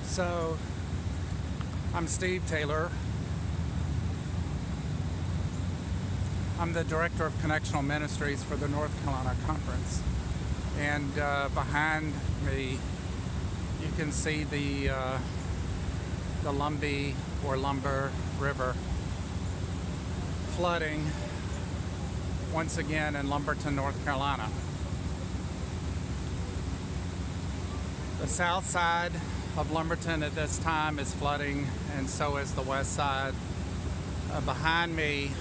So, I'm Steve Taylor. I'm the Director of Connectional Ministries for the North Carolina Conference. And behind me, you can see the Lumbee or Lumber River flooding once again in Lumberton, North Carolina. The south side of Lumberton at this time is flooding, and so is the west side. Behind me,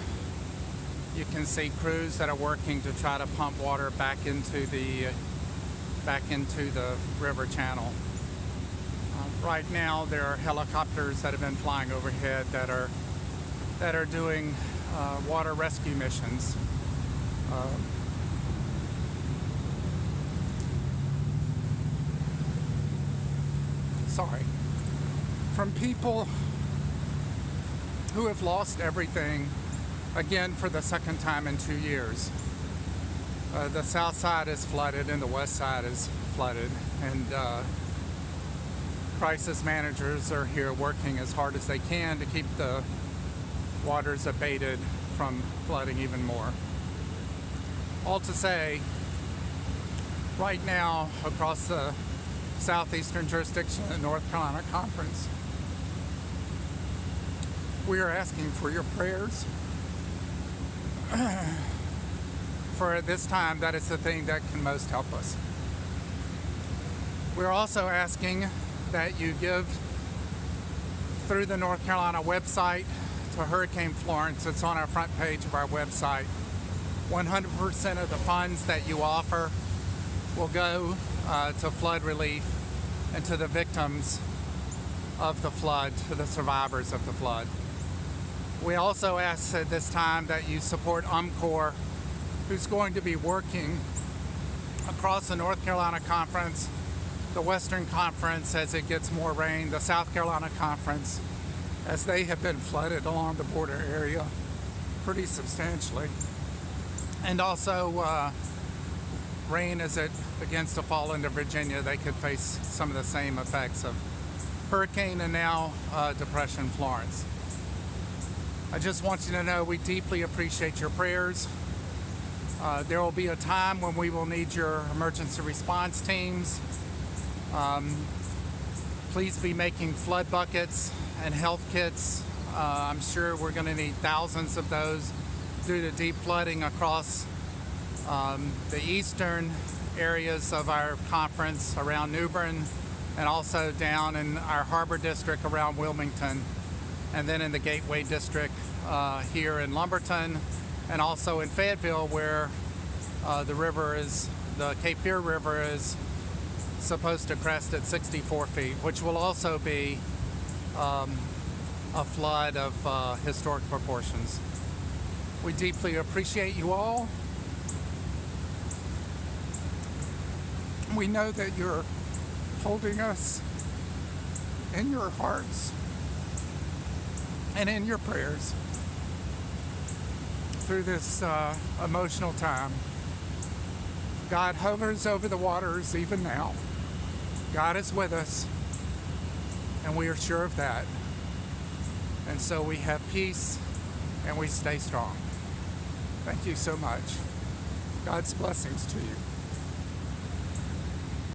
you can see crews that are working to try to pump water back into the river channel. Right now, there are helicopters that have been flying overhead that are doing water rescue missions. From people who have lost everything, again for the second time in 2 years. The south side is flooded and the west side is flooded, and crisis managers are here working as hard as they can to keep the waters abated from flooding even more. All to say, right now across the southeastern jurisdiction of the North Carolina Conference, we are asking for your prayers. For at this time, that is the thing that can most help us. We're also asking that you give through the North Carolina website to Hurricane Florence. It's on our front page of our website. 100% of the funds that you offer will go to flood relief and to the victims of the flood, to the survivors of the flood. We also ask at this time that you support UMCOR, who's going to be working across the North Carolina Conference, the Western Conference as it gets more rain, the South Carolina Conference as they have been flooded along the border area pretty substantially. And also rain as it begins to fall into Virginia, they could face some of the same effects of Hurricane and now Depression Florence. I just want you to know we deeply appreciate your prayers. There will be a time when we will need your emergency response teams. Please be making flood buckets and health kits. I'm sure we're going to need thousands of those due to deep flooding across the eastern areas of our conference around New Bern, and also down in our harbor district around Wilmington, and then in the Gateway district here in Lumberton, and also in Fayetteville, where the Cape Fear River is supposed to crest at 64 feet, which will also be a flood of historic proportions. We deeply appreciate you all. We know that you're holding us in your hearts and in your prayers through this emotional time. God hovers over the waters even now. God is with us, and we are sure of that. And so we have peace and we stay strong. Thank you so much. God's blessings to you.